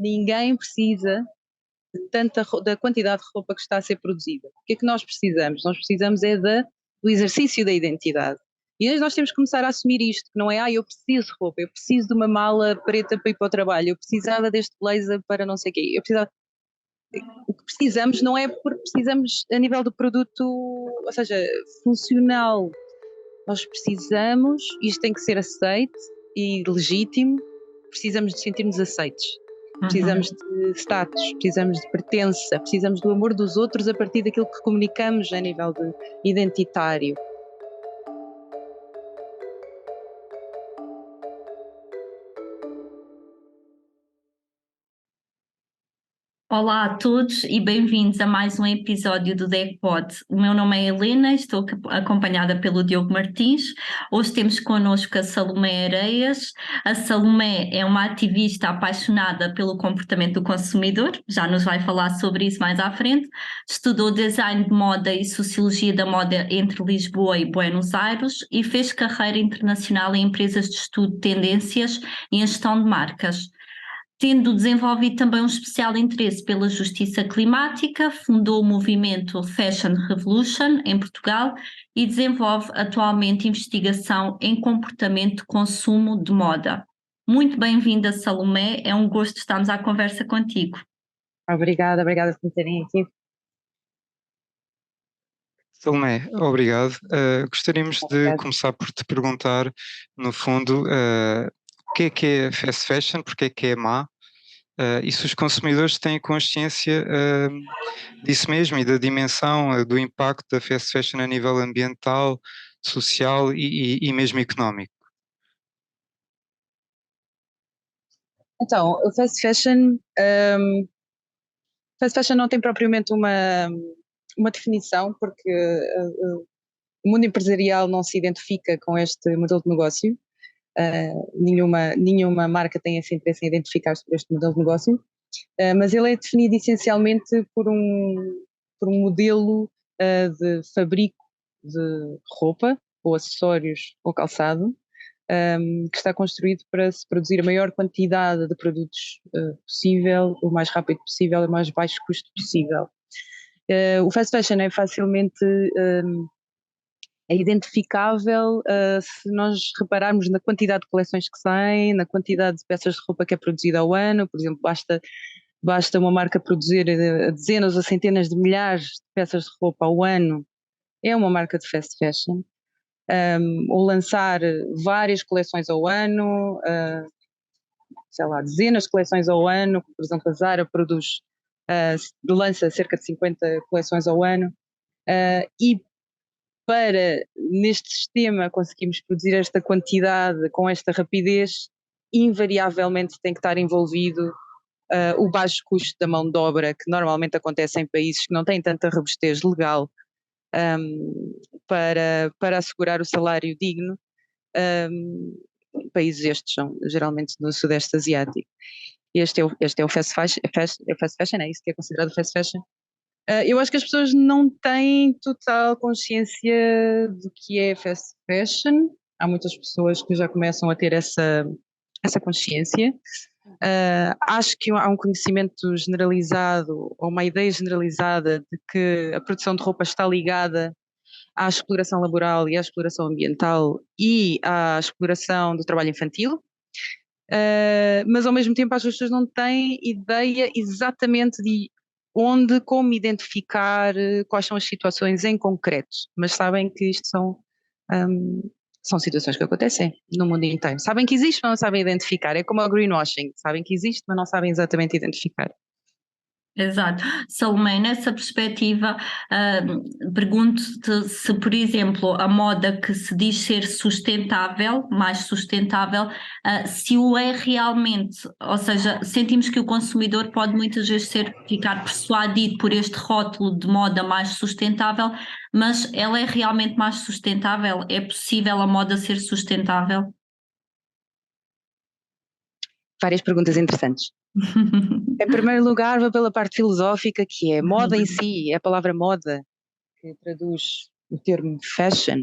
ninguém precisa de da quantidade de roupa que está a ser produzida. O que é que nós precisamos? Nós precisamos do exercício da identidade. E hoje nós temos que começar a assumir isto, que não é, eu preciso de roupa, eu preciso de uma mala preta para ir para o trabalho, eu precisava deste blazer para não sei o quê, eu precisava... O que precisamos não é porque precisamos a nível do produto, ou seja, funcional. Nós precisamos, isto tem que ser aceito e legítimo, precisamos de sentirmos aceitos. Precisamos de status, precisamos de pertença, precisamos do amor dos outros a partir daquilo que comunicamos a nível identitário. Olá a todos e bem-vindos a mais um episódio do DECPod. O meu nome é Helena, estou acompanhada pelo Diogo Martins. Hoje temos connosco a Salomé Areias. A Salomé é uma ativista apaixonada pelo comportamento do consumidor, já nos vai falar sobre isso mais à frente. Estudou design de moda e sociologia da moda entre Lisboa e Buenos Aires e fez carreira internacional em empresas de estudo de tendências e em gestão de marcas. Tendo desenvolvido também um especial interesse pela justiça climática, fundou o movimento Fashion Revolution em Portugal e desenvolve atualmente investigação em comportamento de consumo de moda. Muito bem-vinda, Salomé, é um gosto estarmos à conversa contigo. Obrigada por me terem aqui. Salomé, obrigado. Gostaríamos de começar por te perguntar, no fundo, o que é fast fashion, porque é que é má, e se os consumidores têm consciência disso mesmo e da dimensão, do impacto da fast fashion a nível ambiental, social e mesmo económico. Então, o fast fashion não tem propriamente uma definição, porque o mundo empresarial não se identifica com este modelo de negócio. Nenhuma marca tem esse interesse em identificar-se por este modelo de negócio, mas ele é definido essencialmente por um modelo de fabrico de roupa ou acessórios ou calçado, que está construído para se produzir a maior quantidade de produtos possível, o mais rápido possível, o mais baixo custo possível. O fast fashion é facilmente é identificável se nós repararmos na quantidade de coleções que saem, na quantidade de peças de roupa que é produzida ao ano. Por exemplo, basta uma marca produzir dezenas ou centenas de milhares de peças de roupa ao ano, é uma marca de fast fashion. Ou lançar várias coleções ao ano, dezenas de coleções ao ano. Por exemplo, a Zara lança cerca de 50 coleções ao ano, e para, neste sistema, conseguirmos produzir esta quantidade com esta rapidez, invariavelmente tem que estar envolvido o baixo custo da mão de obra, que normalmente acontece em países que não têm tanta robustez legal para assegurar o salário digno. Países estes são geralmente no Sudeste Asiático. Este é o fast fashion, é isso que é considerado fast fashion. Eu acho que as pessoas não têm total consciência do que é fast fashion. Há muitas pessoas que já começam a ter essa consciência. Acho que há um conhecimento generalizado, ou uma ideia generalizada, de que a produção de roupa está ligada à exploração laboral e à exploração ambiental e à exploração do trabalho infantil. Mas ao mesmo tempo as pessoas não têm ideia exatamente de como identificar quais são as situações em concreto, mas sabem que isto são situações que acontecem no mundo inteiro. Sabem que existe, mas não sabem identificar. É como o greenwashing, sabem que existe, mas não sabem exatamente identificar. Exato. Salomé, nessa perspectiva, pergunto-te se, por exemplo, a moda que se diz ser sustentável, mais sustentável, se o é realmente, ou seja, sentimos que o consumidor pode muitas vezes ficar persuadido por este rótulo de moda mais sustentável, mas ela é realmente mais sustentável? É possível a moda ser sustentável? Várias perguntas interessantes. Em primeiro lugar, vou pela parte filosófica, que é moda em si, a palavra moda, que traduz o termo fashion,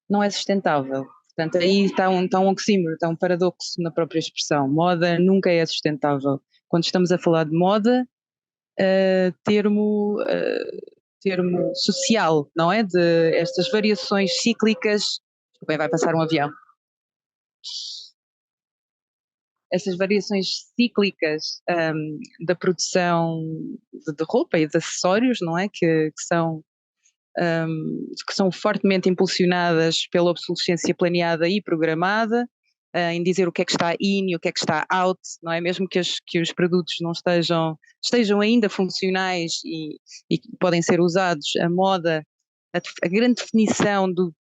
não é sustentável. Portanto, aí está um oxímoro, está um paradoxo na própria expressão. Moda nunca é sustentável. quando estamos a falar de moda, termo social, não é? De estas variações cíclicas. Bem, vai passar um avião. Essas variações cíclicas da produção de roupa e de acessórios, não é? Que são fortemente impulsionadas pela obsolescência planeada e programada, em dizer o que é que está in e o que é que está out, não é? Mesmo que os produtos não estejam ainda funcionais e podem ser usados, a moda, a grande definição do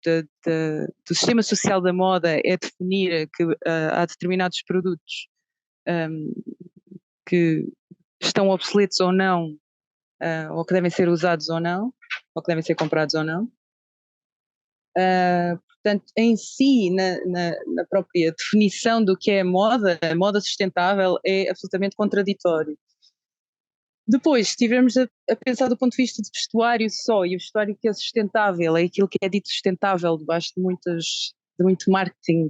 sistema social da moda é definir que há determinados produtos que estão obsoletos ou não, ou que devem ser usados ou não, ou que devem ser comprados ou não. Portanto, em si, na própria definição do que é a moda sustentável é absolutamente contraditório. Depois, se estivermos a pensar do ponto de vista de vestuário só, e o vestuário que é sustentável é aquilo que é dito sustentável debaixo de muito marketing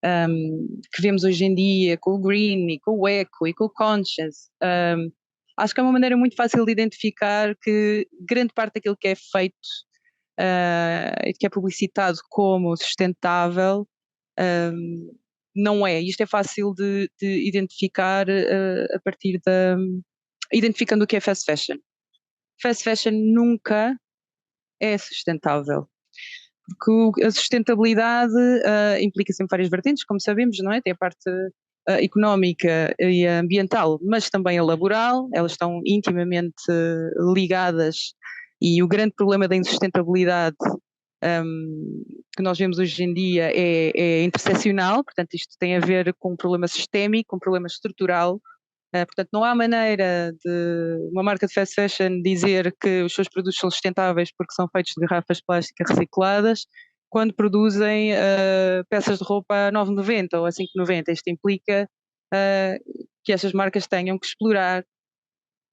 que vemos hoje em dia com o green e com o eco e com o conscious. Acho que é uma maneira muito fácil de identificar que grande parte daquilo que é feito e que é publicitado como sustentável não é. Isto é fácil de identificar a partir identificando o que é fast fashion. Fast fashion nunca é sustentável. Porque a sustentabilidade implica sempre várias vertentes, como sabemos, não é? Tem a parte económica e ambiental, mas também a laboral, elas estão intimamente ligadas, e o grande problema da insustentabilidade que nós vemos hoje em dia é interseccional, portanto isto tem a ver com um problema sistémico, um problema estrutural. Portanto, não há maneira de uma marca de fast fashion dizer que os seus produtos são sustentáveis porque são feitos de garrafas plásticas recicladas quando produzem peças de roupa a 9,90 ou a 5,90. Isto implica que essas marcas tenham que explorar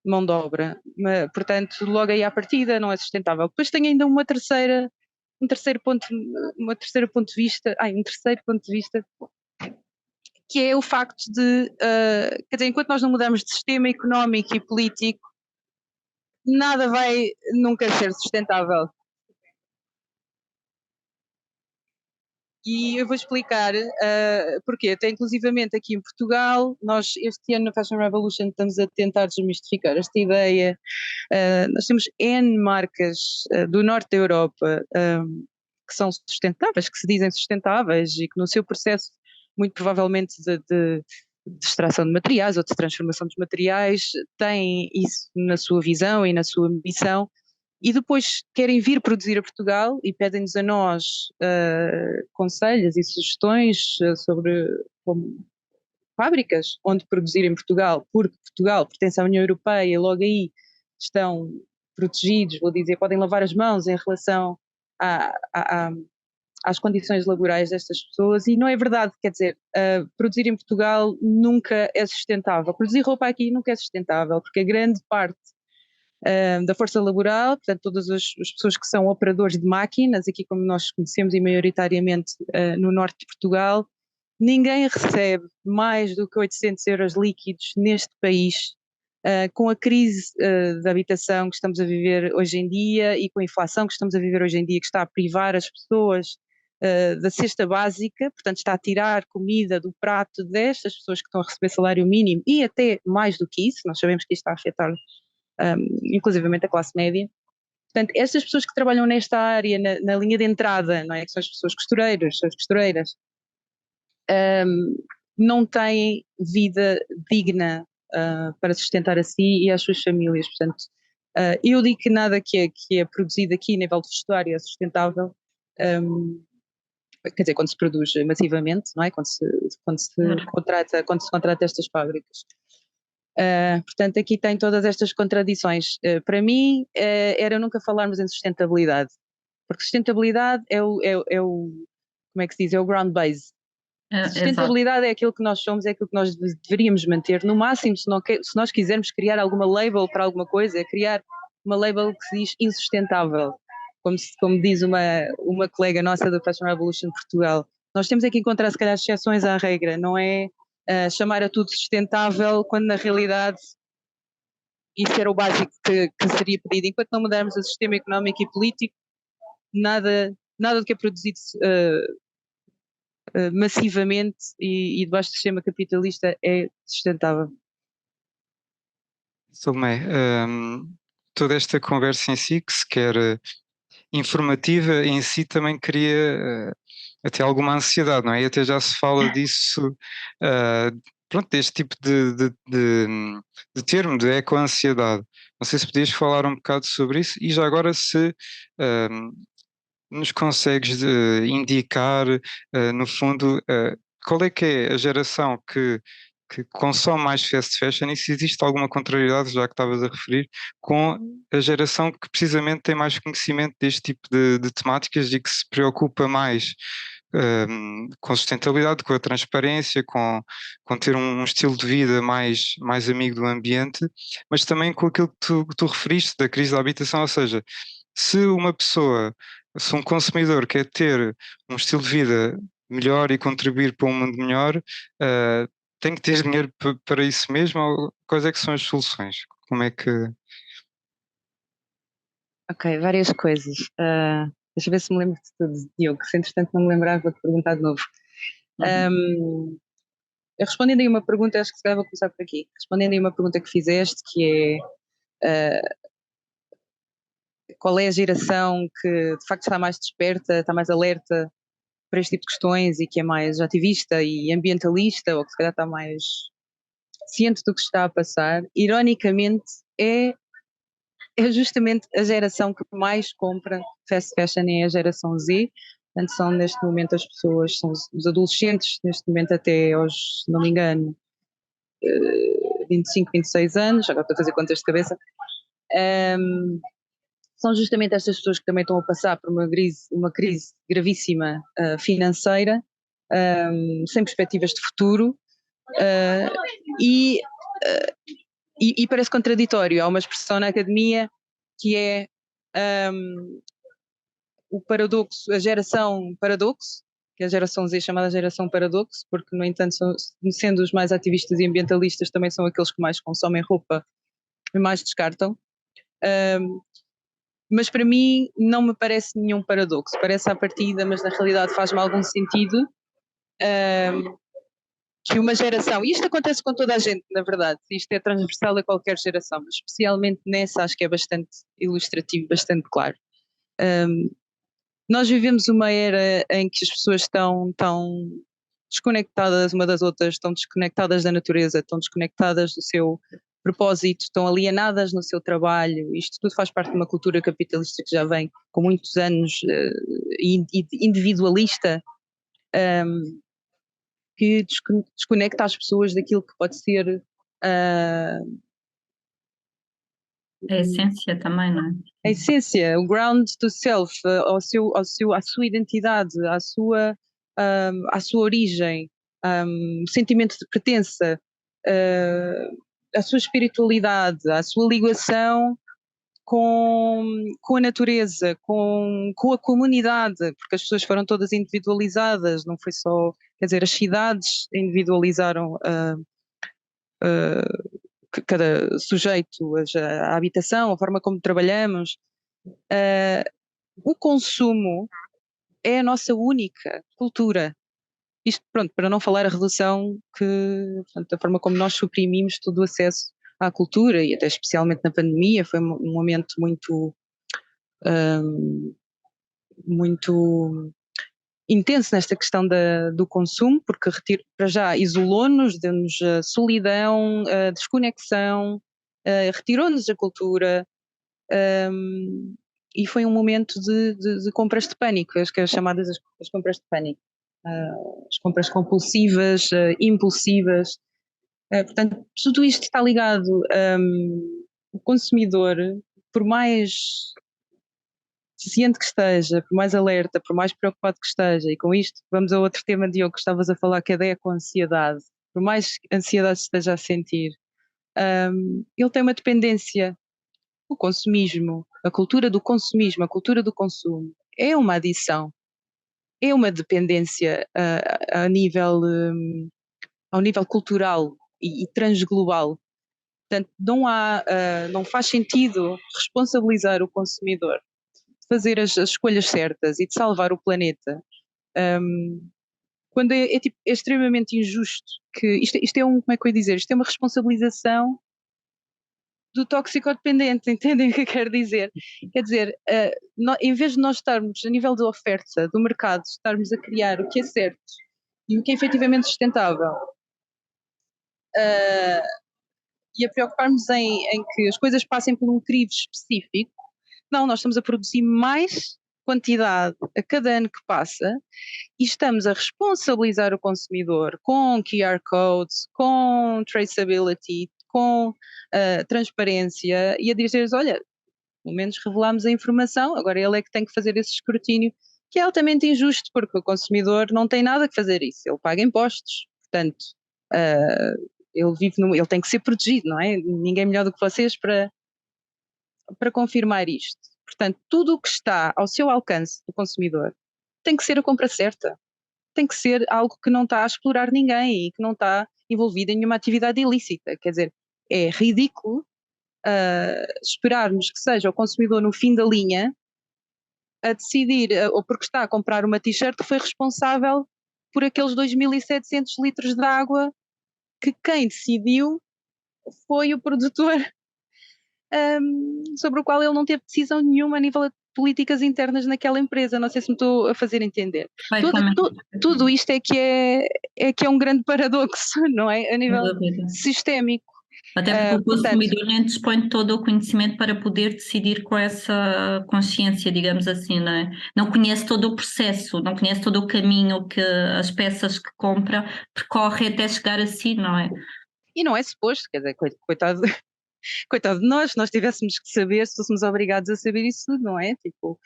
mão de obra. Portanto, logo aí à partida não é sustentável. Depois tem ainda um terceiro ponto de vista, que é o facto de, quer dizer, enquanto nós não mudamos de sistema económico e político, nada vai nunca ser sustentável. E eu vou explicar porquê. Até inclusivamente aqui em Portugal, nós este ano na Fashion Revolution estamos a tentar desmistificar esta ideia. Nós temos N marcas do norte da Europa que são sustentáveis, que se dizem sustentáveis e que no seu processo, muito provavelmente de extração de materiais ou de transformação dos materiais, têm isso na sua visão e na sua missão, e depois querem vir produzir a Portugal e pedem-nos a nós conselhos e sugestões sobre fábricas onde produzir em Portugal, porque Portugal pertence à União Europeia e logo aí estão protegidos, vou dizer, podem lavar as mãos em relação às condições laborais destas pessoas, e não é verdade, quer dizer, produzir em Portugal nunca é sustentável. Produzir roupa aqui nunca é sustentável, porque a grande parte da força laboral, portanto todas as pessoas que são operadores de máquinas, aqui como nós conhecemos e maioritariamente no norte de Portugal, ninguém recebe mais do que 800 euros líquidos neste país, com a crise da habitação que estamos a viver hoje em dia e com a inflação que estamos a viver hoje em dia, que está a privar as pessoas da cesta básica, portanto está a tirar comida do prato destas pessoas que estão a receber salário mínimo e até mais do que isso. Nós sabemos que isto está a afetar inclusivamente a classe média. Portanto, estas pessoas que trabalham nesta área, na linha de entrada, não é? Que são as pessoas costureiras, não têm vida digna para sustentar a si e às suas famílias. Portanto, eu digo que nada que é produzido aqui a nível de vestuário é sustentável, quer dizer, quando se produz massivamente, não é? Quando se contrata estas fábricas. Portanto, aqui tem todas estas contradições. Para mim, era nunca falarmos em sustentabilidade, porque sustentabilidade é o como é que se diz? É o ground base. Sustentabilidade é aquilo que nós somos, é aquilo que nós deveríamos manter. No máximo, se nós quisermos criar alguma label para alguma coisa, é criar uma label que se diz insustentável, como diz uma colega nossa da Fashion Revolution Portugal. Nós temos é que encontrar, se calhar, exceções à regra, não é chamar a tudo sustentável, quando na realidade isso era o básico que seria pedido. Enquanto não mudarmos o sistema económico e político, nada do que é produzido massivamente e debaixo do sistema capitalista é sustentável. Salomé, toda esta conversa em si, que se quer informativa, em si também cria até alguma ansiedade, não é? E até já se fala disso, pronto, deste tipo de termo, de eco-ansiedade. Não sei se podias falar um bocado sobre isso e já agora se nos consegues indicar, no fundo, qual é que é a geração que consome mais fast fashion e se existe alguma contrariedade, já que estavas a referir, com a geração que precisamente tem mais conhecimento deste tipo de temáticas e que se preocupa mais com a sustentabilidade, com a transparência, com ter um estilo de vida mais amigo do ambiente, mas também com aquilo que tu referiste da crise da habitação, ou seja, se um consumidor quer ter um estilo de vida melhor e contribuir para um mundo melhor, tem que ter dinheiro para isso mesmo? Ou quais é que são as soluções? Como é que... Ok, várias coisas. Deixa eu ver se me lembro de tudo, Diogo, se entretanto não me lembrar, vou-te perguntar de novo. Eu respondendo aí uma pergunta, acho que se calhar vou começar por aqui. Respondendo aí uma pergunta que fizeste, que é qual é a geração que de facto está mais desperta, está mais alerta para este tipo de questões e que é mais ativista e ambientalista, ou que se calhar está mais ciente do que está a passar. Ironicamente, é justamente a geração que mais compra fast fashion, é a geração Z. Portanto, são neste momento as pessoas, são os adolescentes, neste momento até aos, se não me engano, 25, 26 anos, agora estou a fazer contas de cabeça. São justamente estas pessoas que também estão a passar por uma crise gravíssima financeira, sem perspectivas de futuro, e parece contraditório. Há uma expressão na academia que é o paradoxo, a geração paradoxo, que é a geração Z chamada geração paradoxo, porque, no entanto, sendo os mais ativistas e ambientalistas, também são aqueles que mais consomem roupa e mais descartam. Mas para mim não me parece nenhum paradoxo, parece à partida, mas na realidade faz-me algum sentido, que uma geração, e isto acontece com toda a gente, na verdade, isto é transversal a qualquer geração, mas especialmente nessa acho que é bastante ilustrativo, bastante claro. Nós vivemos uma era em que as pessoas estão desconectadas uma das outras, estão desconectadas da natureza, estão desconectadas do seu propósito, estão alienadas no seu trabalho. Isto tudo faz parte de uma cultura capitalista que já vem com muitos anos individualista, que desconecta as pessoas daquilo que pode ser a essência também, não é? A essência, o ground to self, à sua identidade, à sua origem, o sentimento de pertença, à sua espiritualidade, à sua ligação com a natureza, com a comunidade, porque as pessoas foram todas individualizadas, não foi só, quer dizer, as cidades individualizaram cada sujeito, a habitação, a forma como trabalhamos. O consumo é a nossa única cultura. Isto, pronto, para não falar a redução portanto, a forma como nós suprimimos todo o acesso à cultura, e até especialmente na pandemia, foi um momento muito intenso nesta questão do consumo, porque para já isolou-nos, deu-nos solidão, desconexão, retirou-nos a cultura, e foi um momento de compras de pânico, as chamadas as compras de pânico, as compras compulsivas, impulsivas. Portanto, tudo isto está ligado. O consumidor, por mais ciente que esteja, por mais alerta, por mais preocupado que esteja, e com isto vamos a outro tema, Diogo, que estavas a falar, que é a ansiedade, por mais ansiedade esteja a sentir, ele tem uma dependência. O consumismo, a cultura do consumismo, a cultura do consumo, é uma adição, é uma dependência a nível ao nível cultural e transglobal. Portanto, não faz sentido responsabilizar o consumidor de fazer as escolhas certas e de salvar o planeta, quando tipo, é extremamente injusto, que isto é como é que eu ia dizer, isto é uma responsabilização do toxicodependente, entendem o que eu quero dizer? Quer dizer, em vez de nós estarmos a nível da oferta do mercado, estarmos a criar o que é certo e o que é efetivamente sustentável, e a preocuparmos em que as coisas passem por um crivo específico, não, nós estamos a produzir mais quantidade a cada ano que passa e estamos a responsabilizar o consumidor com QR codes, com traceability, com transparência e a dizer, olha, pelo menos revelamos a informação, agora ele é que tem que fazer esse escrutínio, que é altamente injusto, porque o consumidor não tem nada que fazer isso, ele paga impostos, portanto, ele tem que ser protegido, não é? Ninguém melhor do que vocês para confirmar isto. Portanto, tudo o que está ao seu alcance do consumidor tem que ser a compra certa, tem que ser algo que não está a explorar ninguém e que não está envolvido em nenhuma atividade ilícita. Quer dizer, é ridículo esperarmos que seja o consumidor no fim da linha a decidir, ou porque está a comprar uma t-shirt, que foi responsável por aqueles 2.700 litros de água que quem decidiu foi o produtor, sobre o qual ele não teve decisão nenhuma a nível de políticas internas naquela empresa. Não sei se me estou a fazer entender. Tudo isto é que é um grande paradoxo, não é? A nível sistémico. Até porque o consumidor nem dispõe de todo o conhecimento para poder decidir com essa consciência, digamos assim, não é? Não conhece todo o processo, não conhece todo o caminho que as peças que compra percorrem até chegar a si, não é? E não é suposto, quer dizer, coitado de nós, se nós tivéssemos que saber, se fôssemos obrigados a saber isso tudo, não é? Tipo,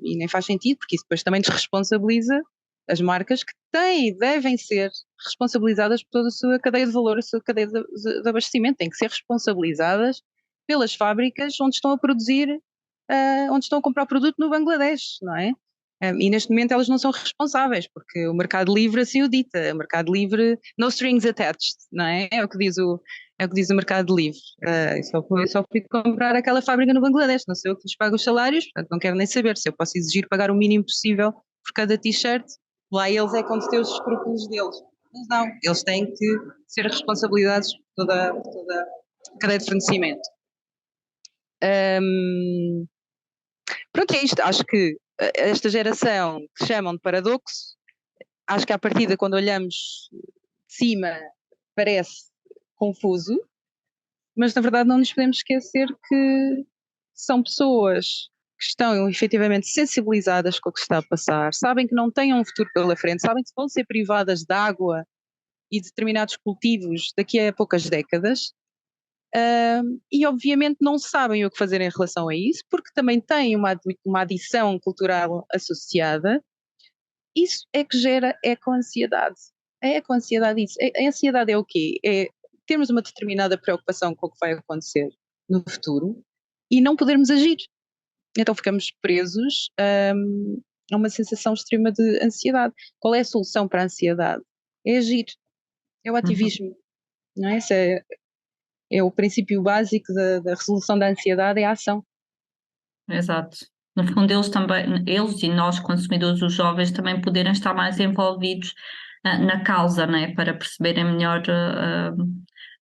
e nem faz sentido, porque isso depois também desresponsabiliza as marcas que têm e devem ser responsabilizadas por toda a sua cadeia de valor, a sua cadeia de abastecimento, têm que ser responsabilizadas pelas fábricas onde estão a produzir, onde estão a comprar o produto no Bangladesh, não é? E neste momento elas não são responsáveis, porque o Mercado Livre assim o dita, o Mercado Livre, no strings attached, não é? É o que diz o Mercado Livre. Eu só fui comprar aquela fábrica no Bangladesh, não sei eu que lhes paga os salários, portanto não quero nem saber se eu posso exigir pagar o mínimo possível por cada t-shirt, lá eles é que vão ter os escrúpulos deles. Mas não, eles têm que ser responsabilizados por toda a cadeia de fornecimento. Pronto, é isto. Acho que esta geração que chamam de paradoxo, acho que à partida, quando olhamos de cima, parece confuso, mas na verdade não nos podemos esquecer que são pessoas que estão efetivamente sensibilizadas com o que está a passar, sabem que não têm um futuro pela frente, sabem que vão ser privadas de água e de determinados cultivos daqui a poucas décadas. E obviamente não sabem o que fazer em relação a isso, porque também têm uma adição cultural associada. Isso é que gera eco-ansiedade. A eco-ansiedade, isso. A ansiedade é o quê? É termos uma determinada preocupação com o que vai acontecer no futuro e não podermos agir. Então ficamos presos a uma sensação extrema de ansiedade. Qual é a solução para a ansiedade? É agir. É o ativismo. Não é? Esse é o princípio básico da resolução da ansiedade, é a ação. Exato. No fundo, eles e nós, consumidores, os jovens, também poderem estar mais envolvidos na causa, né, para perceberem melhor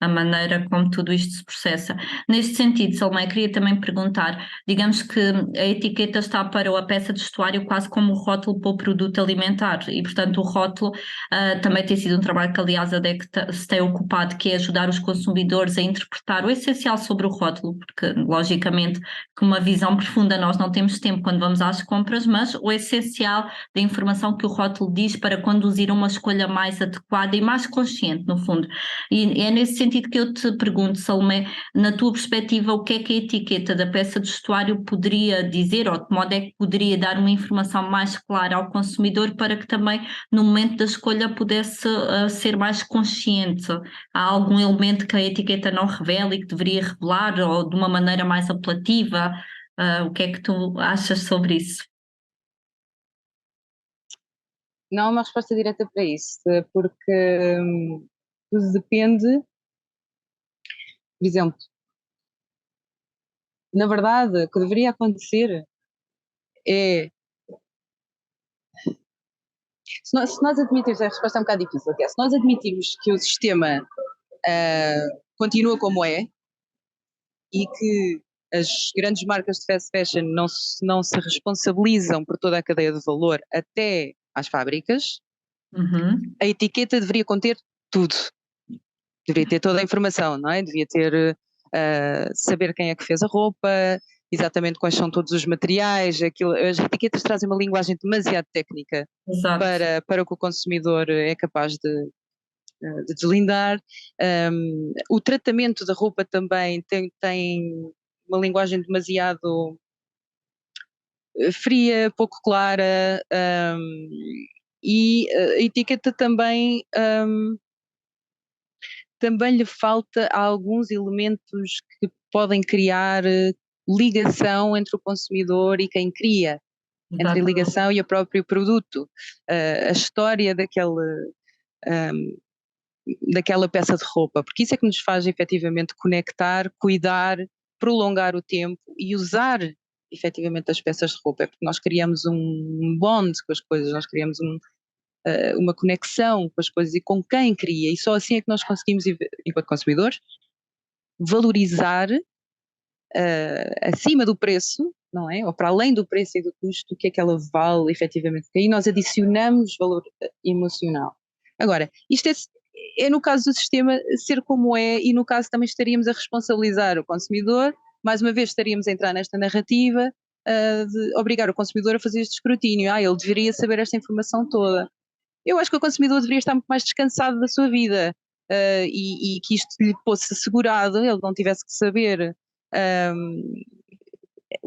a maneira como tudo isto se processa. Neste sentido, Salomé, queria também perguntar, digamos que a etiqueta está para a peça de vestuário quase como o rótulo para o produto alimentar e, portanto, o rótulo também tem sido um trabalho que, aliás, a DEC se tem ocupado, que é ajudar os consumidores a interpretar o essencial sobre o rótulo, porque, logicamente, com uma visão profunda nós não temos tempo quando vamos às compras, mas o essencial da informação que o rótulo diz para conduzir a uma escolha mais adequada e mais consciente, no fundo. E é nesse sentido que eu te pergunto, Salomé, na tua perspectiva, o que é que a etiqueta da peça de vestuário poderia dizer, ou de modo é que poderia dar uma informação mais clara ao consumidor para que também no momento da escolha pudesse ser mais consciente? Há algum elemento que a etiqueta não revela e que deveria revelar, ou de uma maneira mais apelativa? O que é que tu achas sobre isso? não há uma resposta direta para isso, porque tudo depende, por exemplo, na verdade, o que deveria acontecer é, se nós admitirmos, a resposta é um bocado difícil, que é, se nós admitirmos que o sistema continua como é e que as grandes marcas de fast fashion não se responsabilizam por toda a cadeia de valor até às fábricas, Uhum. a etiqueta deveria conter tudo. Deveria ter toda a informação, não é? Devia ter, saber quem é que fez a roupa, exatamente quais são todos os materiais, as etiquetas trazem uma linguagem demasiado técnica Exato. para o que o consumidor é capaz de deslindar. O tratamento da roupa também tem uma linguagem demasiado fria, pouco clara, e a etiqueta também lhe falta alguns elementos que podem criar ligação entre o consumidor e quem cria, entre a Exatamente. ligação e o próprio produto. A história daquela peça de roupa, porque isso é que nos faz efetivamente conectar, cuidar, prolongar o tempo e usar efetivamente as peças de roupa, é porque nós criamos um bond com as coisas, nós criamos uma conexão com as coisas e com quem cria, e só assim é que nós conseguimos, enquanto consumidores, valorizar acima do preço, não é? Ou para além do preço e do custo, o que é que ela vale efetivamente, porque aí nós adicionamos valor emocional. Agora, isto é no caso do sistema ser como é, e no caso também estaríamos a responsabilizar o consumidor, mais uma vez estaríamos a entrar nesta narrativa de obrigar o consumidor a fazer este escrutínio. Ele deveria saber esta informação toda. Eu acho que o consumidor deveria estar muito mais descansado da sua vida, e que isto lhe fosse assegurado, ele não tivesse que saber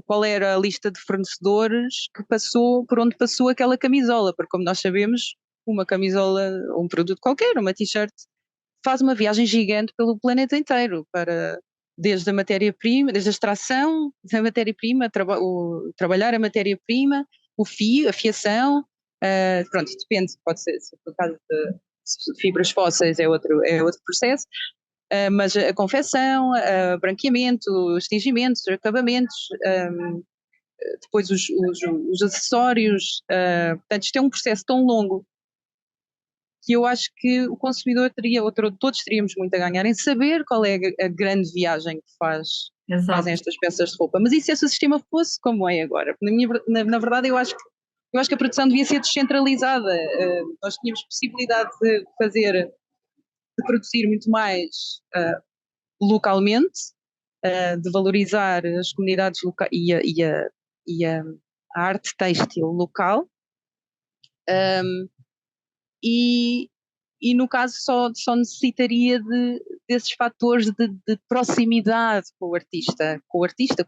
qual era a lista de fornecedores que passou, por onde passou aquela camisola, porque como nós sabemos, uma camisola, um produto qualquer, uma t-shirt, faz uma viagem gigante pelo planeta inteiro, desde a matéria-prima, desde a extração da matéria-prima, trabalhar a matéria-prima, o fio, a fiação, pronto, depende, pode ser, se for o caso de fibras fósseis é outro processo, mas a confecção, branqueamento, os tingimentos, os acabamentos, depois os acessórios, portanto isto é um processo tão longo que eu acho que o consumidor todos teríamos muito a ganhar em saber qual é a grande viagem que fazem Exato. estas peças de roupa. Mas e se esse sistema fosse como é agora? Na verdade, eu acho que a produção devia ser descentralizada. Nós tínhamos possibilidade de produzir muito mais localmente, de valorizar as comunidades locais e a arte têxtil local. E, e no caso só necessitaria desses fatores de proximidade com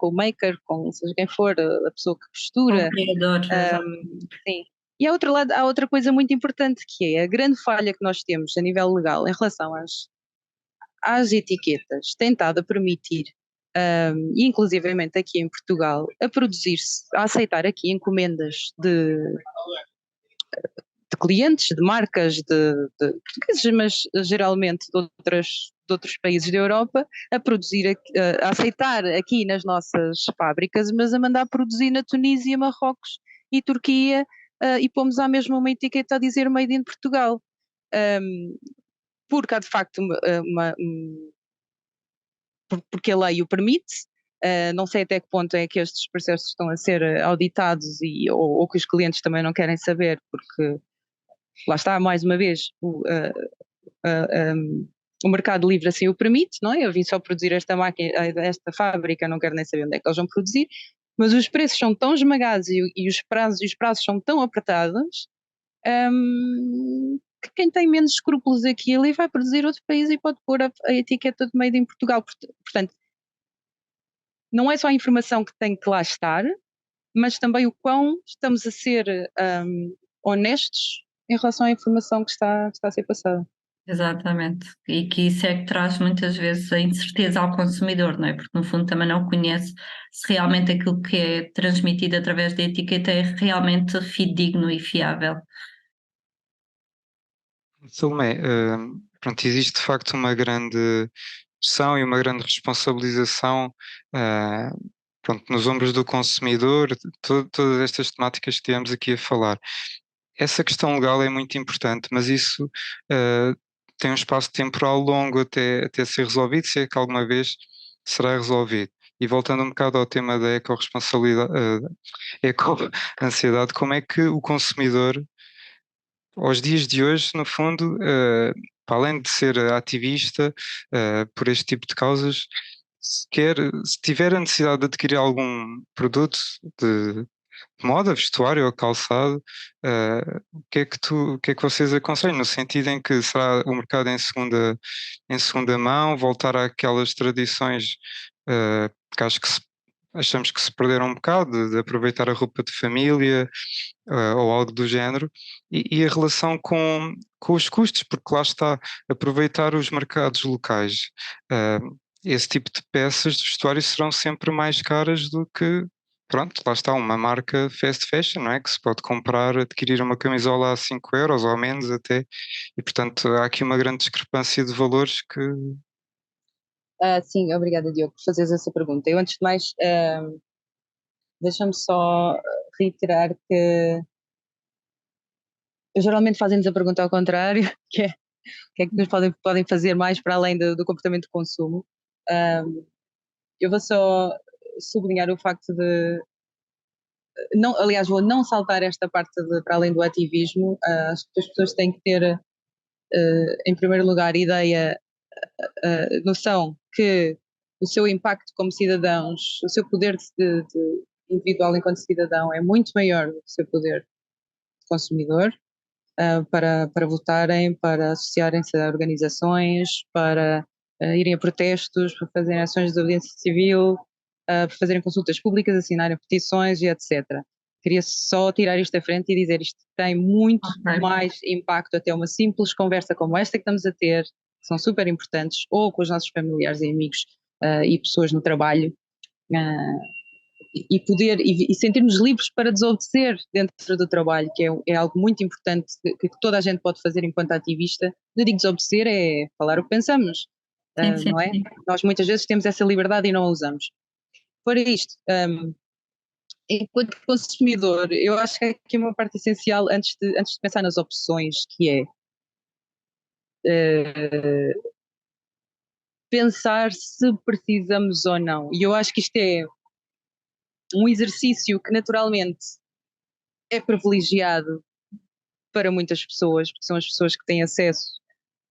o maker, com seja quem for, a pessoa que Com o costura. criador, exato. Sim. E há outra coisa muito importante, que é a grande falha que nós temos a nível legal em relação às etiquetas, tem estado a permitir, e inclusivamente aqui em Portugal, a aceitar aqui encomendas de clientes, de marcas, de portugueses, mas geralmente de outros países da Europa, a produzir, a aceitar aqui nas nossas fábricas, mas a mandar produzir na Tunísia, Marrocos e Turquia, e pomos à mesma uma etiqueta a dizer Made in Portugal. Porque há de facto porque a lei o permite. Não sei até que ponto é que estes processos estão a ser auditados ou que os clientes também não querem saber, porque lá está, mais uma vez, o mercado livre assim o permite, não é? Eu vim só produzir esta máquina, esta fábrica, não quero nem saber onde é que eles vão produzir, mas os preços são tão esmagados e os prazos são tão apertados, que quem tem menos escrúpulos aqui ali vai produzir outro país e pode pôr a etiqueta de Made in Portugal. Portanto, não é só a informação que tem que lá estar, mas também o quão estamos a ser honestos em relação à informação que está a ser passada. Exatamente. E que isso é que traz muitas vezes a incerteza ao consumidor, não é? Porque no fundo também não conhece se realmente aquilo que é transmitido através da etiqueta é realmente fidedigno e fiável. Salomé, pronto, existe de facto uma grande pressão e uma grande responsabilização, eh, pronto, nos ombros do consumidor, todas estas temáticas que estivemos aqui a falar. Essa questão legal é muito importante, mas isso tem um espaço temporal longo até ser resolvido, se é que alguma vez será resolvido. E voltando um bocado ao tema da ecorresponsabilidade, eco-ansiedade, como é que o consumidor, aos dias de hoje, no fundo, para além de ser ativista por este tipo de causas, se tiver a necessidade de adquirir algum produto de moda, vestuário ou calçado, o que é que vocês aconselham? No sentido em que será o mercado em segunda mão, voltar àquelas tradições que achamos que se perderam um bocado, de aproveitar a roupa de família, ou algo do género, e a relação com os custos, porque lá está, aproveitar os mercados locais. Esse tipo de peças de vestuário serão sempre mais caras do que, pronto, lá está, uma marca fast fashion, não é? Que se pode comprar, adquirir uma camisola a 5 euros ou menos até, e portanto há aqui uma grande discrepância de valores que. Sim, obrigada, Diogo, por fazeres essa pergunta. Eu, antes de mais, deixa-me só reiterar que geralmente fazem-nos a pergunta ao contrário, que é o que é que nos podem fazer mais para além do comportamento de consumo. Eu vou só sublinhar o facto de, não, aliás, vou não saltar esta parte de, para além do ativismo. Acho que as pessoas têm que ter, em primeiro lugar, ideia, noção que o seu impacto como cidadãos, o seu poder de individual enquanto cidadão é muito maior do que o seu poder de consumidor, para votarem, para associarem-se a organizações, para irem a protestos, para fazerem ações de desobediência civil, para fazerem consultas públicas, assinarem petições e etc. Queria só tirar isto à frente e dizer isto tem muito mais impacto até uma simples conversa como esta que estamos a ter, que são super importantes, ou com os nossos familiares e amigos e pessoas no trabalho, e poder e sentirmos livres para desobedecer dentro do trabalho, que é algo muito importante que toda a gente pode fazer enquanto ativista. Não digo desobedecer, é falar o que pensamos, Sim, não é? sim. Nós muitas vezes temos essa liberdade e não a usamos. Fora isto, enquanto consumidor, eu acho que é aqui uma parte essencial antes de pensar nas opções, que é pensar se precisamos ou não. E eu acho que isto é um exercício que naturalmente é privilegiado para muitas pessoas, porque são as pessoas que têm acesso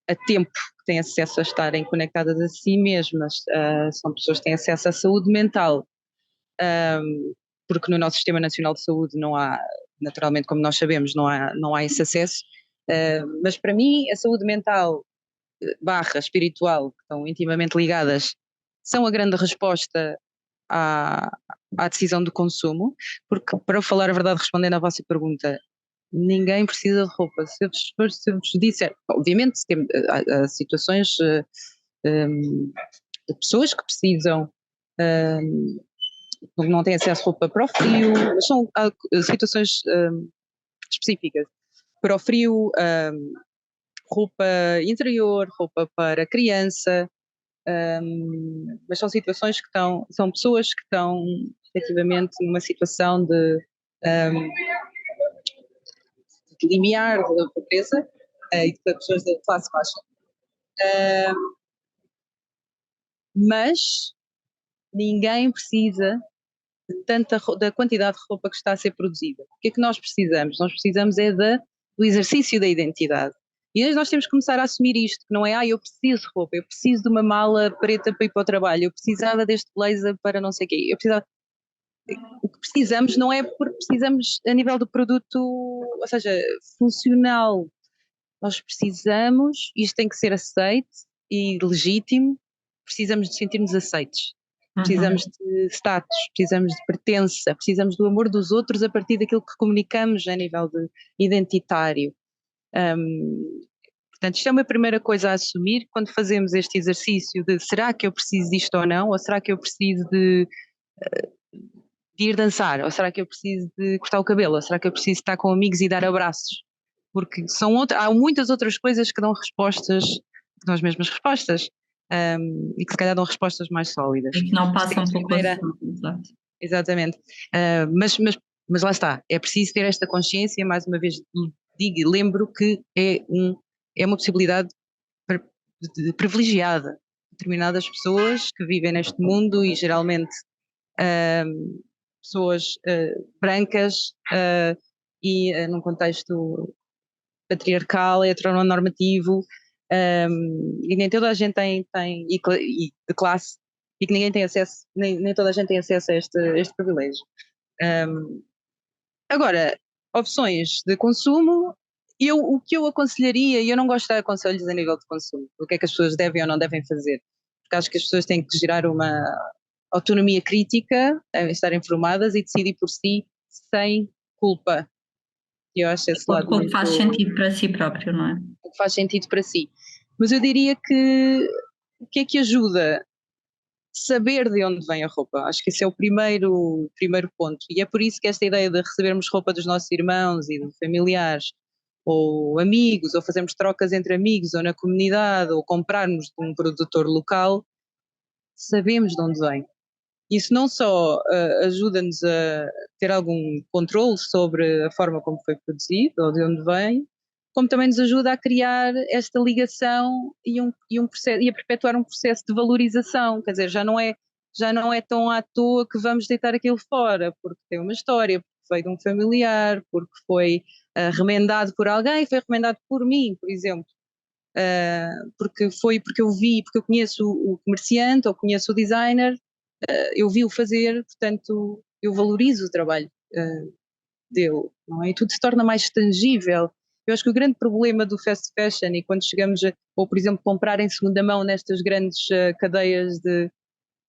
a tempo, que têm acesso a estarem conectadas a si mesmas, são pessoas que têm acesso à saúde mental, porque no nosso Sistema Nacional de Saúde não há, naturalmente, como nós sabemos, não há esse acesso, mas para mim a saúde mental barra espiritual, que estão intimamente ligadas, são a grande resposta à, à decisão do consumo, porque, para falar a verdade, respondendo à vossa pergunta, ninguém precisa de roupa. Se eu vos disser, obviamente, há situações de pessoas que precisam, não têm acesso a roupa para o frio, mas são situações específicas. Para o frio, roupa interior, roupa para criança, mas são situações são pessoas que estão efetivamente numa situação de limiar da pobreza e de pessoas da classe baixa. Mas ninguém precisa da quantidade de roupa que está a ser produzida. O que é que nós precisamos? Nós precisamos é do exercício da identidade. E nós temos que começar a assumir isto, que não é, eu preciso de roupa, eu preciso de uma mala preta para ir para o trabalho, eu precisava deste blazer para não sei o quê, o que precisamos não é porque precisamos a nível do produto, ou seja, funcional. Nós precisamos, isto tem que ser aceito e legítimo, precisamos de sentir-nos aceitos. Precisamos de status, precisamos de pertença, precisamos do amor dos outros a partir daquilo que comunicamos a nível identitário. Portanto, isto é uma primeira coisa a assumir quando fazemos este exercício de será que eu preciso disto ou não, ou será que eu preciso de ir dançar, ou será que eu preciso de cortar o cabelo, ou será que eu preciso estar com amigos e dar abraços? porque há muitas outras coisas que dão respostas, que dão as mesmas respostas, e que se calhar dão respostas mais sólidas. E que não Isto é a passam pelo primeira, assunto, exato. exatamente. Mas lá está, é preciso ter esta consciência, mais uma vez digo e lembro que é uma possibilidade privilegiada. Determinadas pessoas que vivem neste mundo e geralmente pessoas brancas num contexto patriarcal, heteronormativo, e nem toda a gente e de classe, e que ninguém tem acesso, nem toda a gente tem acesso a este privilégio. Agora, opções de consumo, o que eu aconselharia, e eu não gosto de dar conselhos a nível de consumo, o que é que as pessoas devem ou não devem fazer, porque acho que as pessoas têm que gerar uma autonomia crítica, estar informadas e decidir por si sem culpa. E eu acho esse lado O que faz muito, sentido para si próprio, não é? o que faz sentido para si. Mas eu diria que o que é que ajuda? Saber de onde vem a roupa. Acho que esse é o primeiro ponto. E é por isso que esta ideia de recebermos roupa dos nossos irmãos e de familiares, ou amigos, ou fazermos trocas entre amigos, ou na comunidade, ou comprarmos de um produtor local, sabemos de onde vem. Isso não só ajuda-nos a ter algum controle sobre a forma como foi produzido ou de onde vem, como também nos ajuda a criar esta ligação e processo, e a perpetuar um processo de valorização. Quer dizer, já não é tão à toa que vamos deitar aquilo fora, porque tem uma história, porque veio de um familiar, porque foi remendado por alguém, foi remendado por mim, por exemplo. Porque eu vi, porque eu conheço o comerciante ou conheço o designer, eu vi-o fazer, portanto, eu valorizo o trabalho dele, não é? E tudo se torna mais tangível. Eu acho que o grande problema do fast fashion e quando chegamos ou por exemplo, comprar em segunda mão nestas grandes cadeias de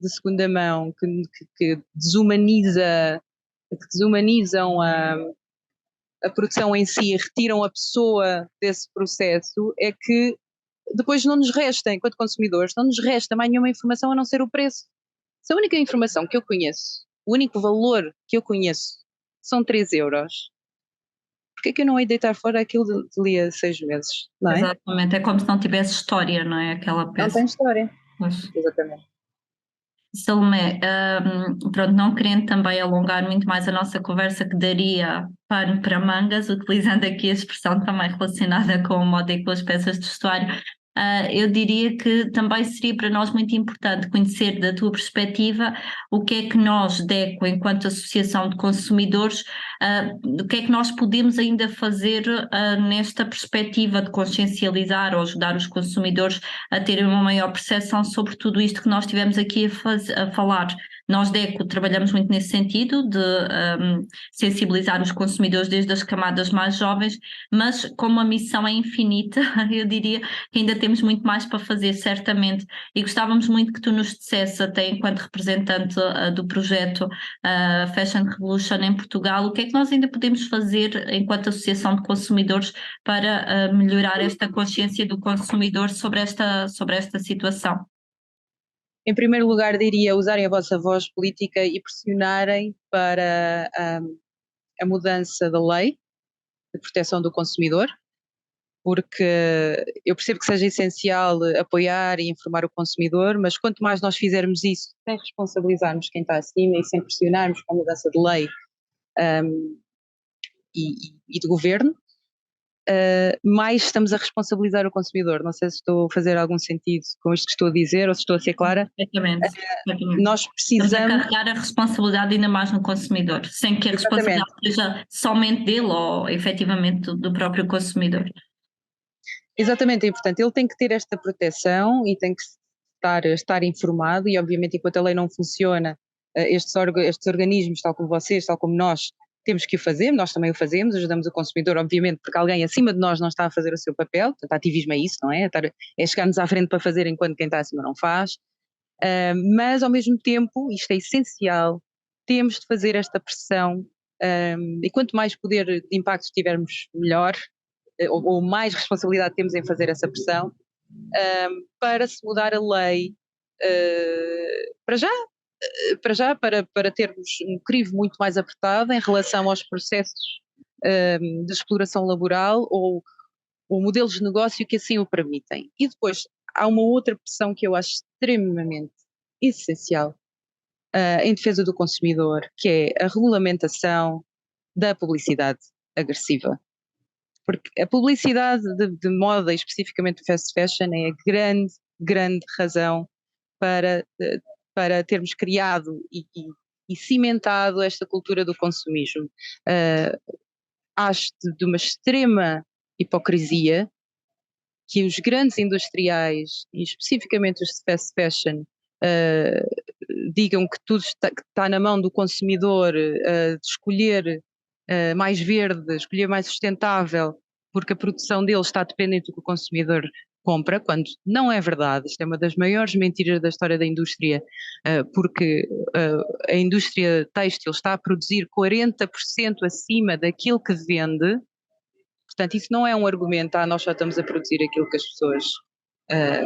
segunda mão que desumanizam a produção em si e retiram a pessoa desse processo, é que depois não nos resta, enquanto consumidores, não nos resta mais nenhuma informação a não ser o preço. Se a única informação que eu conheço, o único valor que eu conheço são 3 euros, porque é que eu não hei de deitar fora aquilo de ali a 6 meses, não é? Exatamente, é como se não tivesse história, não é? Aquela Não peça. tem história. Pois. Exatamente. Salomé, pronto, não querendo também alongar muito mais a nossa conversa, que daria pano para mangas, utilizando aqui a expressão também relacionada com a moda e com as peças de vestuário, eu diria que também seria para nós muito importante conhecer da tua perspectiva o que é que nós, DECO, enquanto Associação de Consumidores, o que é que nós podemos ainda fazer nesta perspectiva de consciencializar ou ajudar os consumidores a terem uma maior percepção sobre tudo isto que nós tivemos aqui a falar. Nós, DECO, trabalhamos muito nesse sentido de sensibilizar os consumidores desde as camadas mais jovens, mas como a missão é infinita, eu diria que ainda temos muito mais para fazer, certamente, e gostávamos muito que tu nos dissesse, até enquanto representante do projeto Fashion Revolution em Portugal, o que é que nós ainda podemos fazer enquanto Associação de Consumidores para melhorar esta consciência do consumidor sobre esta situação? Em primeiro lugar, diria usarem a vossa voz política e pressionarem para a mudança da lei de proteção do consumidor, porque eu percebo que seja essencial apoiar e informar o consumidor, mas quanto mais nós fizermos isso sem responsabilizarmos quem está acima e sem pressionarmos com a mudança de lei e de governo, mais estamos a responsabilizar o consumidor. Não sei se estou a fazer algum sentido com isto que estou a dizer ou se estou a ser clara. Perfeitamente. Nós Estamos a precisamos. carregar a responsabilidade ainda mais no consumidor, sem que a responsabilidade seja somente dele ou efetivamente do próprio consumidor. Exatamente, e portanto ele tem que ter esta proteção e tem que estar informado e obviamente enquanto a lei não funciona, estes organismos, tal como vocês, tal como nós, temos que o fazer, nós também o fazemos, ajudamos o consumidor, obviamente, porque alguém acima de nós não está a fazer o seu papel, portanto ativismo é isso, não é? É chegar-nos à frente para fazer enquanto quem está acima não faz, mas ao mesmo tempo, isto é essencial, temos de fazer esta pressão, e quanto mais poder de impacto tivermos, melhor, ou mais responsabilidade temos em fazer essa pressão, para se mudar a lei para termos um crivo muito mais apertado em relação aos processos de exploração laboral ou modelos de negócio que assim o permitem. E depois há uma outra pressão que eu acho extremamente essencial em defesa do consumidor, que é a regulamentação da publicidade agressiva. Porque a publicidade de moda, e especificamente do fast fashion, é a grande razão para, para termos criado e cimentado esta cultura do consumismo. Acho de uma extrema hipocrisia que os grandes industriais, e especificamente os de fast fashion, digam que tudo está na mão do consumidor, de escolher mais verde, escolher mais sustentável, porque a produção deles está dependente do que o consumidor compra, quando não é verdade. Isto é uma das maiores mentiras da história da indústria, porque a indústria têxtil está a produzir 40% acima daquilo que vende. Portanto, isso não é um argumento, nós só estamos a produzir aquilo que as pessoas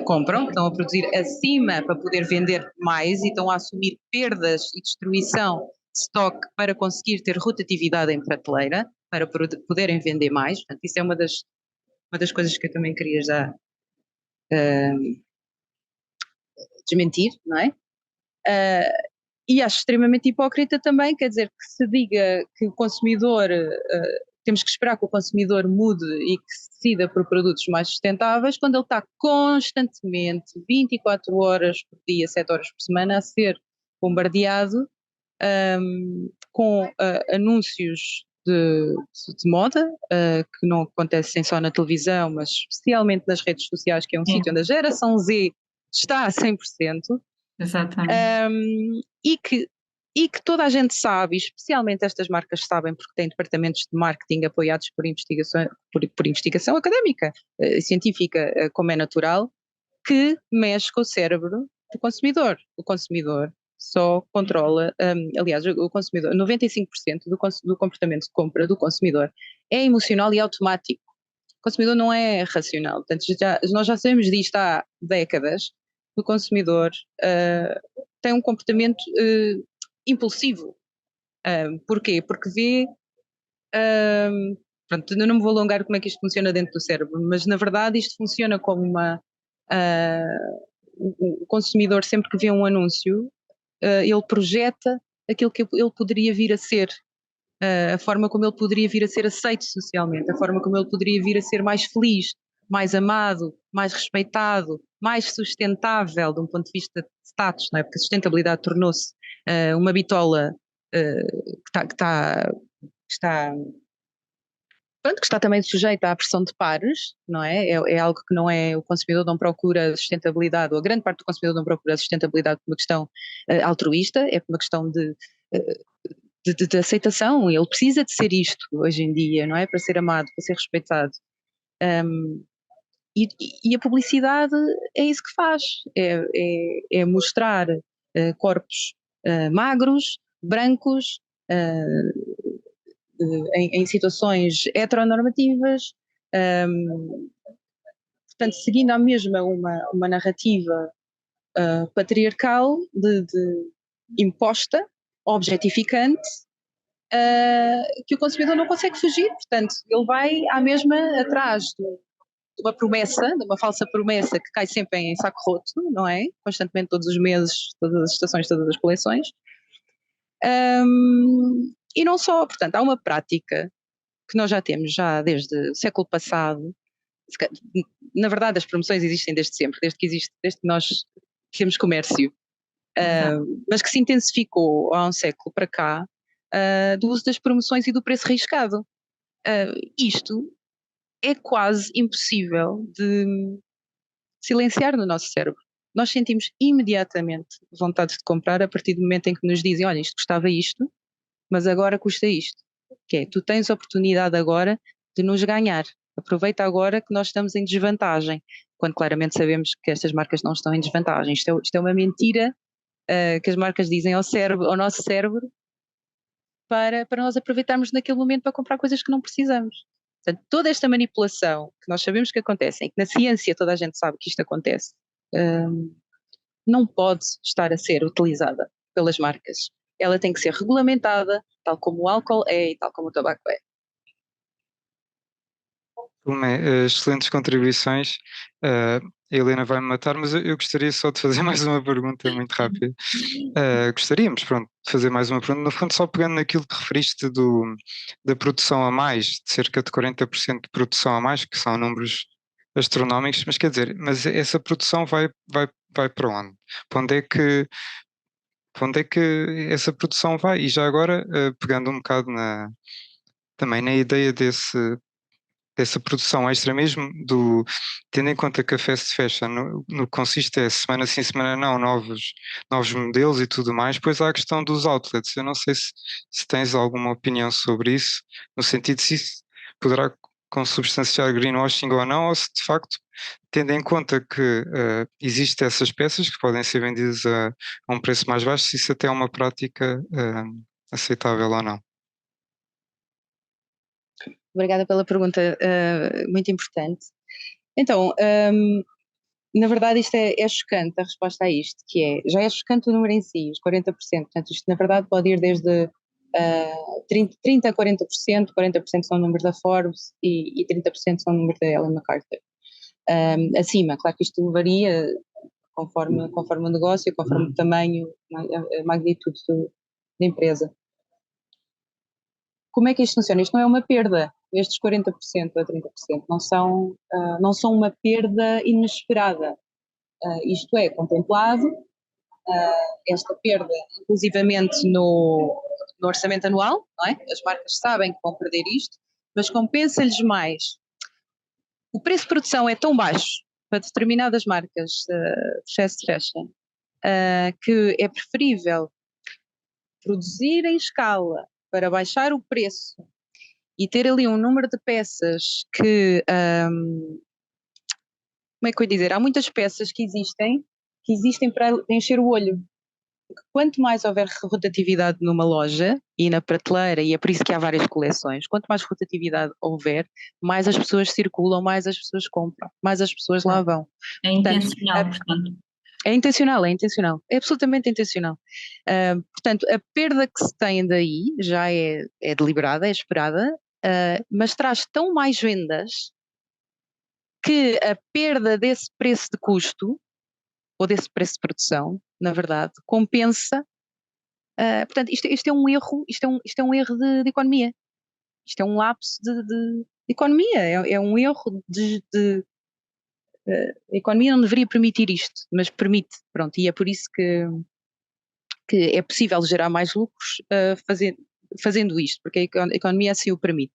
compram, estão a produzir acima para poder vender mais e estão a assumir perdas e destruição de stock para conseguir ter rotatividade em prateleira, para poderem vender mais. Portanto, isso é uma das coisas que eu também queria já desmentir, não é? E acho extremamente hipócrita também, quer dizer, que se diga que o consumidor, temos que esperar que o consumidor mude e que se decida por produtos mais sustentáveis, quando ele está constantemente, 24 horas por dia, 7 horas por semana, a ser bombardeado com anúncios de moda, que não acontecem só na televisão, mas especialmente nas redes sociais, que é um sítio onde a geração Z está a 100%. Exatamente. E que toda a gente sabe, especialmente estas marcas sabem, porque têm departamentos de marketing apoiados por investigação académica, científica, como é natural, que mexe com o cérebro do consumidor. O consumidor só controla, aliás, o consumidor, 95% do comportamento de compra do consumidor é emocional e automático. O consumidor não é racional. Portanto, nós já sabemos disto há décadas. O consumidor tem um comportamento impulsivo. Porquê? Porque vê. Pronto, eu não me vou alongar como é que isto funciona dentro do cérebro, mas na verdade isto funciona como uma. O consumidor, sempre que vê um anúncio, ele projeta aquilo que ele poderia vir a ser. A forma como ele poderia vir a ser aceito socialmente, a forma como ele poderia vir a ser mais feliz, mais amado, mais respeitado, mais sustentável de um ponto de vista de status, não é? Porque a sustentabilidade tornou-se uma bitola que está também sujeita à pressão de pares, não é? É algo que não é, o consumidor não procura sustentabilidade, ou a grande parte do consumidor não procura sustentabilidade por uma questão altruísta, é por uma questão de aceitação. Ele precisa de ser isto hoje em dia, não é? Para ser amado, para ser respeitado. E a publicidade é isso que faz, é mostrar corpos magros, brancos, em situações heteronormativas, portanto, seguindo a mesma uma narrativa patriarcal de imposta, objetificante, que o consumidor não consegue fugir. Portanto, ele vai à mesma atrás de uma promessa, de uma falsa promessa que cai sempre em saco roto, não é? Constantemente, todos os meses, todas as estações, todas as coleções. E não só, portanto, há uma prática que nós já temos já desde o século passado. Na verdade, as promoções existem desde sempre, desde que nós temos comércio, mas que se intensificou há um século para cá, do uso das promoções e do preço riscado. Isto é quase impossível de silenciar no nosso cérebro. Nós sentimos imediatamente vontade de comprar a partir do momento em que nos dizem: olha, isto custava isto, mas agora custa isto. Que é, tu tens a oportunidade agora de nos ganhar. Aproveita agora que nós estamos em desvantagem, quando claramente sabemos que estas marcas não estão em desvantagem. Isto é uma mentira que as marcas dizem ao nosso cérebro, para nós aproveitarmos naquele momento para comprar coisas que não precisamos. Portanto, toda esta manipulação que nós sabemos que acontece, e que na ciência toda a gente sabe que isto acontece, não pode estar a ser utilizada pelas marcas. Ela tem que ser regulamentada, tal como o álcool é e tal como o tabaco é. Tomé, excelentes contribuições. A Helena vai-me matar, mas eu gostaria só de fazer mais uma pergunta muito rápida. Gostaríamos, pronto, de fazer mais uma pergunta, no fundo só pegando naquilo que referiste da produção a mais, de cerca de 40% de produção a mais, que são números astronómicos, mas quer dizer, mas essa produção vai para onde? Para onde é que essa produção vai? E já agora, pegando um bocado também na ideia dessa produção extra mesmo, tendo em conta que a fast fashion no que consiste é semana sim, semana não, novos modelos e tudo mais, pois há a questão dos outlets. Eu não sei se tens alguma opinião sobre isso, no sentido se isso poderá consubstanciar greenwashing ou não, ou se de facto, tendo em conta que existem essas peças que podem ser vendidas a um preço mais baixo, se isso até é uma prática aceitável ou não. Obrigada pela pergunta, muito importante. Então, na verdade isto é chocante, a resposta a isto, que já é chocante o número em si, os 40%, portanto isto na verdade pode ir desde 30% a 40%, 40% são números da Forbes e 30% são números da Ellen MacArthur. Acima, claro que isto varia conforme o negócio, conforme o tamanho, a magnitude da empresa. Como é que isto funciona? Isto não é uma perda, estes 40% a 30%, não são uma perda inesperada. Isto é contemplado, esta perda, inclusivamente no orçamento anual, não é? As marcas sabem que vão perder isto, mas compensa-lhes mais. O preço de produção é tão baixo para determinadas marcas de fast fashion que é preferível produzir em escala para baixar o preço e ter ali um número de peças que, como é que eu ia dizer, há muitas peças que existem para encher o olho. Porque quanto mais houver rotatividade numa loja e na prateleira, e é por isso que há várias coleções, quanto mais rotatividade houver, mais as pessoas circulam, mais as pessoas compram, mais as pessoas lá vão. É intencional, portanto. É intencional, é absolutamente intencional. Portanto, a perda que se tem daí já é deliberada, é esperada, mas traz tão mais vendas que a perda desse preço de custo, ou desse preço de produção, na verdade, compensa. Portanto, isto é um erro, isto é um erro de economia. Isto é um lapso de economia, é um erro a economia não deveria permitir isto, mas permite, pronto, e é por isso que é possível gerar mais lucros fazendo isto, porque a economia assim o permite.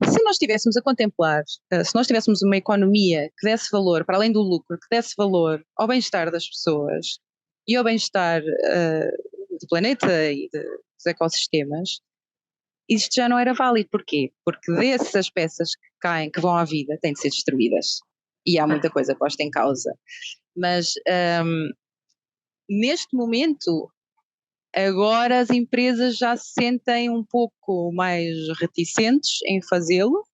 Se nós estivéssemos a contemplar, se nós tivéssemos uma economia que desse valor, para além do lucro, que desse valor ao bem-estar das pessoas e ao bem-estar do planeta e dos ecossistemas, isto já não era válido. Porquê? Porque dessas peças que caem, que vão à vida, têm de ser destruídas. E há muita coisa posta em causa. Mas neste momento, agora as empresas já se sentem um pouco mais reticentes em fazê-lo,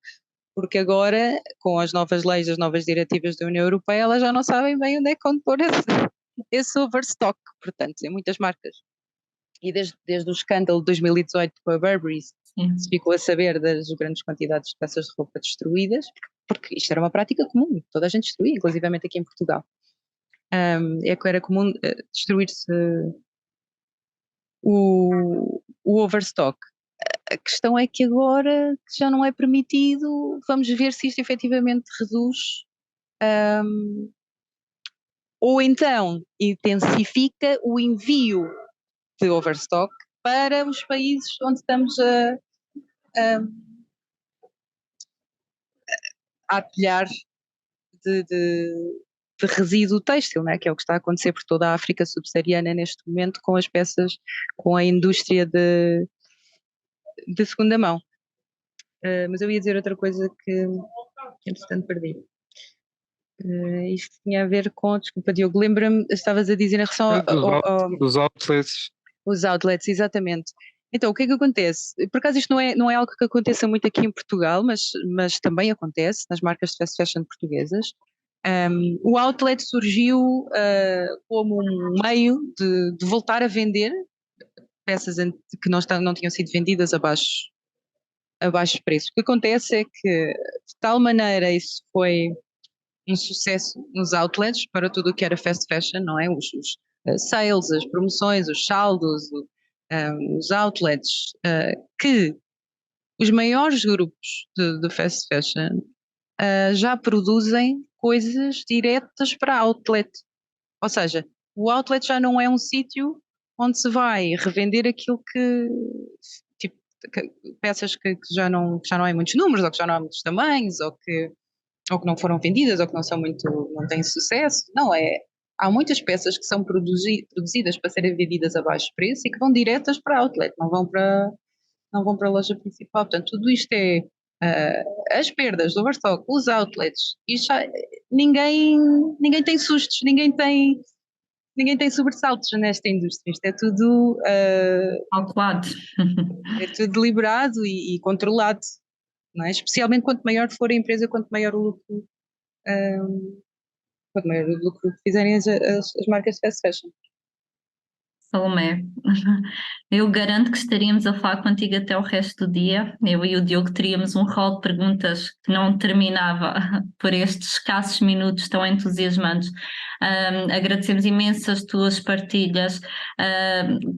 porque agora, com as novas leis, as novas diretivas da União Europeia, elas já não sabem bem onde é que vão pôr esse overstock, portanto, em muitas marcas. E desde o escândalo de 2018 com a Burberry, se ficou a saber das grandes quantidades de peças de roupa destruídas, porque isto era uma prática comum, toda a gente destruía, inclusivamente aqui em Portugal. É que era comum destruir-se o overstock. A questão é que agora já não é permitido, vamos ver se isto efetivamente reduz, ou então intensifica o envio de overstock para os países onde estamos a atulhar de resíduo têxtil, né? Que é o que está a acontecer por toda a África subsaariana neste momento com as peças, com a indústria de segunda mão. Mas eu ia dizer outra coisa que entretanto perdi. Isto tinha a ver com, desculpa Diogo, lembra-me, estavas a dizer em relação dos outlets. Os outlets, exatamente. Então, o que é que acontece? Por acaso isto não é algo que aconteça muito aqui em Portugal, mas também acontece nas marcas de fast fashion portuguesas. O outlet surgiu como um meio de voltar a vender peças que não tinham sido vendidas abaixo a baixo preço. O que acontece é que, de tal maneira, isso foi um sucesso nos outlets para tudo o que era fast fashion, não é? Os sales, as promoções, os saldos, os outlets, que os maiores grupos de fast fashion já produzem coisas diretas para outlet. Ou seja, o outlet já não é um sítio onde se vai revender aquilo tipo, peças que já não há em muitos números, ou que já não há muitos tamanhos, ou que não foram vendidas, ou que não têm sucesso. Não, há muitas peças que são produzidas para serem vendidas a baixo preço e que vão diretas para outlet, não vão para a loja principal. Portanto, tudo isto é as perdas do overstock, os outlets, isto ninguém tem sustos, ninguém tem sobressaltos nesta indústria. Isto é tudo calculado. é tudo deliberado e controlado, não é? Especialmente quanto maior for a empresa, quanto maior o lucro que fizerem as marcas de fast fashion. Salomé, eu garanto que estaríamos a falar contigo até o resto do dia. Eu e o Diogo teríamos um rol de perguntas que não terminava por estes escassos minutos tão entusiasmantes. Agradecemos imenso as tuas partilhas.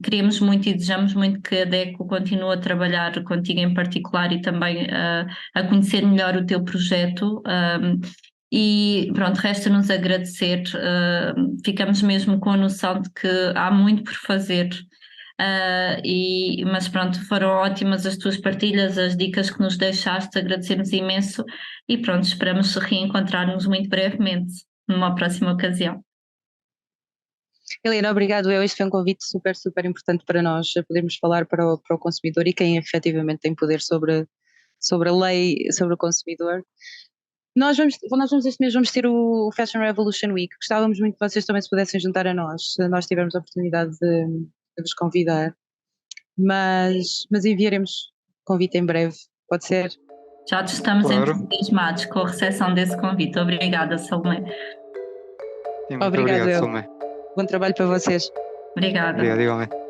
Queremos muito e desejamos muito que a DECO continue a trabalhar contigo em particular e também a conhecer melhor o teu projeto. E pronto, resta-nos agradecer, ficamos mesmo com a noção de que há muito por fazer, mas pronto, foram ótimas as tuas partilhas, as dicas que nos deixaste, agradecemos imenso e pronto, esperamos reencontrar-nos muito brevemente, numa próxima ocasião. Helena, obrigado. Este foi um convite super, super importante para nós podermos falar para o consumidor e quem efetivamente tem poder sobre a lei, sobre o consumidor. Nós este mês vamos ter o Fashion Revolution Week. Gostávamos muito que vocês também se pudessem juntar a nós, se nós tivermos a oportunidade de vos convidar. Mas enviaremos convite em breve, pode ser? Já estamos entusiasmados com a recepção desse convite. Obrigada, Salomé. Sim, muito obrigado, Salomé. Bom trabalho para vocês. Obrigada. Obrigado, igualmente.